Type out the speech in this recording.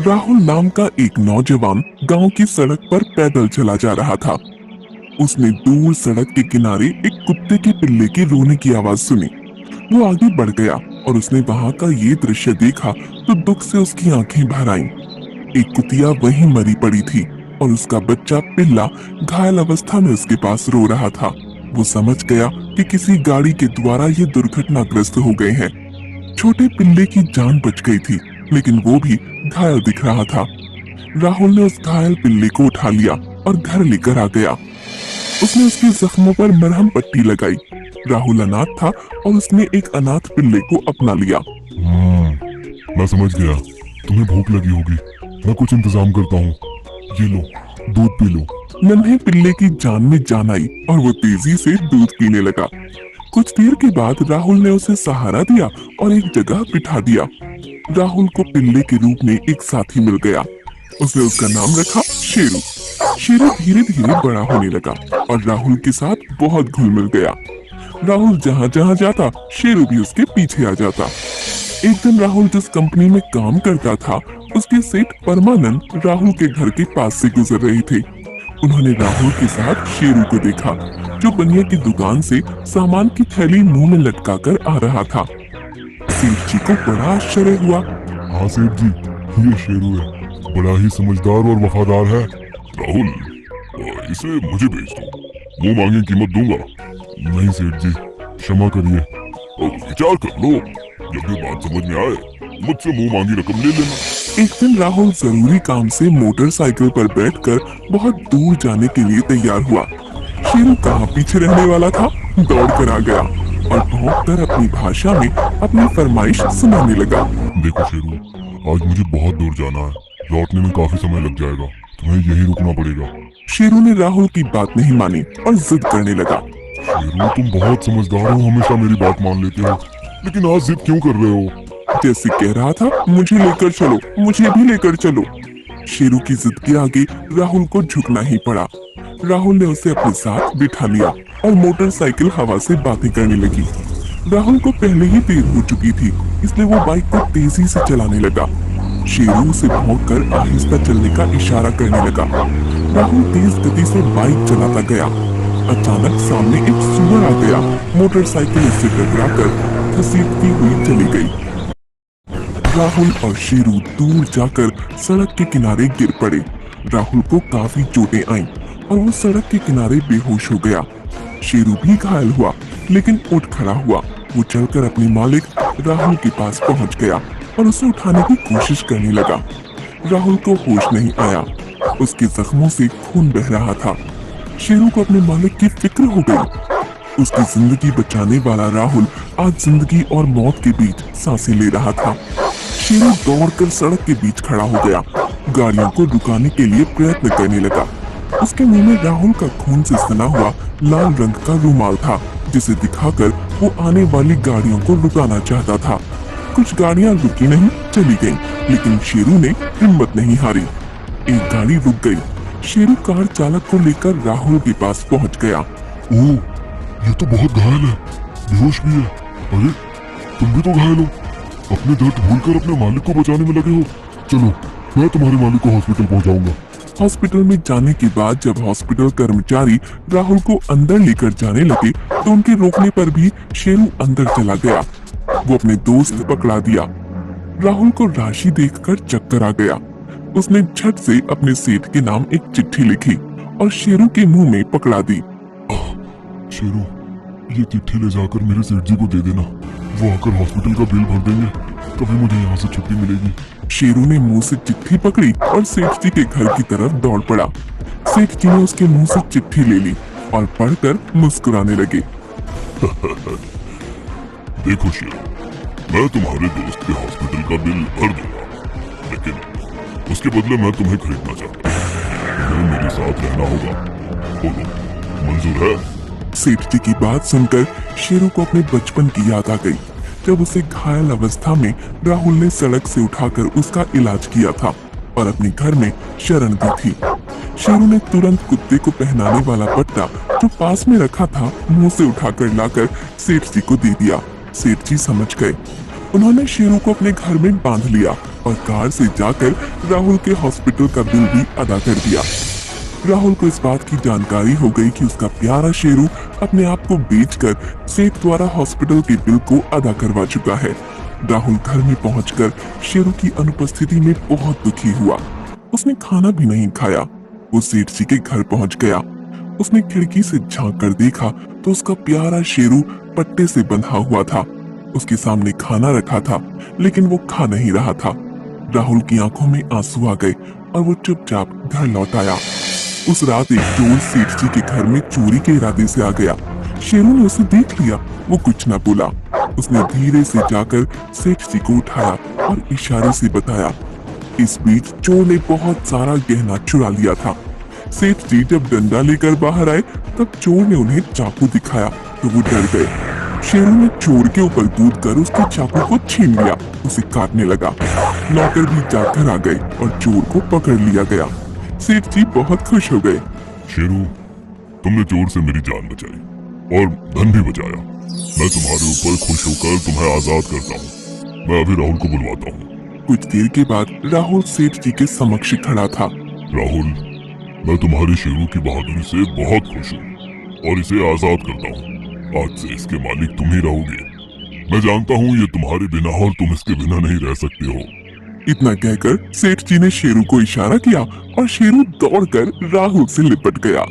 राहुल नाम का एक नौजवान गांव की सड़क पर पैदल चला जा रहा था। उसने दूर सड़क के किनारे एक कुत्ते के पिल्ले की रोने की आवाज सुनी। वो आगे बढ़ गया और उसने वहां का ये दृश्य देखा तो दुख से उसकी आंखें भर आईं। एक कुतिया वहीं मरी पड़ी थी और उसका बच्चा पिल्ला घायल अवस्था में उसके पास रो रहा था। वो समझ गया कि किसी गाड़ी के द्वारा ये दुर्घटनाग्रस्त हो गए हैं। छोटे पिल्ले की जान बच गई थी, लेकिन वो भी घायल दिख रहा था। राहुल ने उस घायल पिल्ले को उठा लिया और घर लेकर आ गया। उसने उसके जख्मों पर मरहम पट्टी लगाई। राहुल अनाथ था और उसने एक अनाथ पिल्ले को अपना लिया। मैं समझ गया, तुम्हें भूख लगी होगी। मैं कुछ इंतजाम करता हूँ। ये लो, दूध पी लो। नन्हे पिल्ले की जान में जान आई और वो तेजी से दूध पीने लगा। कुछ देर के बाद राहुल ने उसे सहारा दिया और एक जगह बिठा दिया। राहुल को पिल्ले के रूप में एक साथी मिल गया। उसने उसका नाम रखा शेरू। शेरू धीरे धीरे बड़ा होने लगा और राहुल के साथ बहुत घुल मिल गया। राहुल जहाँ जहाँ जाता, शेरू भी उसके पीछे आ जाता। एक दिन राहुल जिस कंपनी में काम करता था, उसके सेठ परमानंद राहुल के घर के पास से गुजर रहे थे। उन्होंने राहुल के साथ शेरू को देखा, जो बनिया की दुकान से सामान की थैली मुंह में लटकाकर आ रहा था। सेठ जी को बड़ा आश्चर्य हुआ। हाँ सेठ जी, ये शेरू है। बड़ा ही समझदार और वफादार है। राहुल, इसे मुझे भेज दो। मुंह मांगी कीमत दूंगा। नहीं सेठ जी, क्षमा करिए। विचार कर लो, जब ये बात समझ में आए मुझसे मुंह मांगी रकम ले लेना। एक दिन राहुल जरूरी काम से मोटरसाइकिल पर बैठकर बहुत दूर जाने के लिए तैयार हुआ। शेरू कहाँ पीछे रहने वाला था, दौड़ कर आ गया और भौंककर अपनी भाषा में अपनी फरमाइश सुनाने लगा। देखो शेरू, आज मुझे बहुत दूर जाना है। लौटने में काफी समय लग जाएगा। तुम्हें यही रुकना पड़ेगा। शेरू ने राहुल की बात नहीं मानी और जिद करने लगा। शेरू, तुम बहुत समझदार हो, हमेशा मेरी बात मान लेते हो, लेकिन आज जिद क्यों कर रहे हो? जैसे कह रहा था, मुझे लेकर चलो, मुझे भी लेकर चलो। शेरू की जिद के आगे राहुल को झुकना ही पड़ा। राहुल ने उसे अपने साथ बिठा लिया और मोटरसाइकिल हवा से बातें करने लगी। राहुल को पहले ही देर हो चुकी थी, इसलिए वो बाइक को तेजी से चलाने लगा। शेरू उसे भौंककर आहिस्ता चलने का इशारा करने लगा। राहुल तेज गति से बाइक चलाता गया। अचानक सामने एक सुअर आ गया। मोटरसाइकिल उससे टकराकर घसीटती हुई चली गई। राहुल और शेरू दूर जाकर सड़क के किनारे गिर पड़े। राहुल को काफी चोटें आईं और वो सड़क के किनारे बेहोश हो गया। शेरू भी घायल हुआ, लेकिन उठ खड़ा हुआ। वो चलकर अपने मालिक राहुल के पास पहुंच गया और उसे उठाने की कोशिश करने लगा। राहुल को होश नहीं आया। उसके जख्मों से खून बह रहा था। शेरू को अपने मालिक की फिक्र हो गई। उसकी जिंदगी बचाने वाला राहुल आज जिंदगी और मौत के बीच सांसें ले रहा था। शेरू दौड़कर सड़क के बीच खड़ा हो गया। गाड़ियों को रुकाने के लिए प्रयत्न करने लगा। उसके मुंह में राहुल का खून से सना हुआ लाल रंग का रुमाल था, जिसे दिखाकर वो आने वाली गाड़ियों को रुकाना चाहता था। कुछ गाड़ियां रुकी नहीं, चली गईं, लेकिन शेरू ने हिम्मत नहीं हारी। एक गाड़ी रुक गई। शेरू कार चालक को लेकर राहुल के पास पहुंच गया। ओह, ये तो बहुत घायल है, बेहोश भी है। अरे, तुम भी तो घायल हो। अपने दर्द भूलकर अपने मालिक को बचाने में लगे हो। चलो, मैं तुम्हारे मालिक को हॉस्पिटल पहुंचाऊंगा। हॉस्पिटल में जाने के बाद जब हॉस्पिटल कर्मचारी राहुल को अंदर लेकर जाने लगे, तो उनके रोकने पर भी शेरू अंदर चला गया। वो अपने दोस्त पकड़ा दिया। राहुल को राशि देखकर चक्कर आ गया। उसने झट से अपने सेठ के नाम एक चिट्ठी लिखी और शेरू के मुंह में पकड़ा दी। शेरू, ये चिट्ठी ले जाकर मेरे सेठ जी को दे देना। वो आकर हॉस्पिटल का बिल भर देंगे, तभी मुझे यहाँ से छुट्टी मिलेगी। शेरू ने मुंह से चिट्ठी पकड़ी और सेठ जी के घर की तरफ दौड़ पड़ा। सेठ जी ने उसके मुंह से चिट्ठी ले ली और पढ़कर मुस्कुराने लगे। देखो शेरू, मैं तुम्हारे दोस्त के हॉस्पिटल का बिल भर दूंगा, लेकिन उसके बदले मैं तुम्हें खरीदना चाहता हूँ। तुम्हें मेरे साथ रहना होगा। बोलो, मंजूर है? सेठ जी की बात सुनकर शेरू को अपने बचपन की याद आ गई, जब उसे घायल अवस्था में राहुल ने सड़क से उठाकर उसका इलाज किया था और अपने घर में शरण दी थी। शेरू ने तुरंत कुत्ते को पहनाने वाला पट्टा जो पास में रखा था, मुंह से उठाकर लाकर सेठ जी को दे दिया। सेठ जी समझ गए। उन्होंने शेरू को अपने घर में बांध लिया और कार से जाकर राहुल के हॉस्पिटल का बिल भी अदा कर दिया। राहुल को इस बात की जानकारी हो गई कि उसका प्यारा शेरू अपने आप को बेचकर सेठ द्वारा हॉस्पिटल के बिल को अदा करवा चुका है। राहुल घर में पहुंचकर शेरू की अनुपस्थिति में बहुत दुखी हुआ। उसने खाना भी नहीं खाया। वो सेठ जी के घर पहुंच गया। उसने खिड़की से झांक कर देखा तो उसका प्यारा शेरू पट्टे से बंधा हुआ था। उसके सामने खाना रखा था, लेकिन वो खा नहीं रहा था। राहुल की आंखों में आंसू आ गए और वो चुपचाप घर लौट आया। उस रात एक चोर सेठ जी के घर में चोरी के इरादे से आ गया। शेरू ने उसे देख लिया। वो कुछ न बोला। उसने धीरे से जाकर सेठ जी को उठाया और इशारे से बताया। इस बीच चोर ने बहुत सारा गहना चुरा लिया था। सेठ जी जब डंडा लेकर बाहर आए तब चोर ने उन्हें चाकू दिखाया तो वो डर गए। शेरू ने चोर के ऊपर कूदकर उसके चाकू को छीन लिया, उसे काटने लगा। नौकर भी जाकर आ गए और चोर को पकड़ लिया गया। सेठ जी बहुत खुश हो गए। शेरू, तुमने चोर से मेरी जान बचाई और धन भी बचाया। मैं तुम्हारे ऊपर खुश होकर तुम्हें आजाद करता हूँ। मैं अभी राहुल को बुलवाता हूँ। कुछ देर के बाद राहुल सेठ जी के समक्ष खड़ा था। राहुल, मैं तुम्हारी शेरू की बहादुरी से बहुत खुश हूँ और इसे आजाद करता हूँ। आज से इसके मालिक तुम ही रहोगे। मैं जानता हूँ ये तुम्हारे बिना और तुम इसके बिना नहीं रह सकते हो। इतना कहकर सेठ जी ने शेरू को इशारा किया और शेरू दौड़कर राहुल से लिपट गया।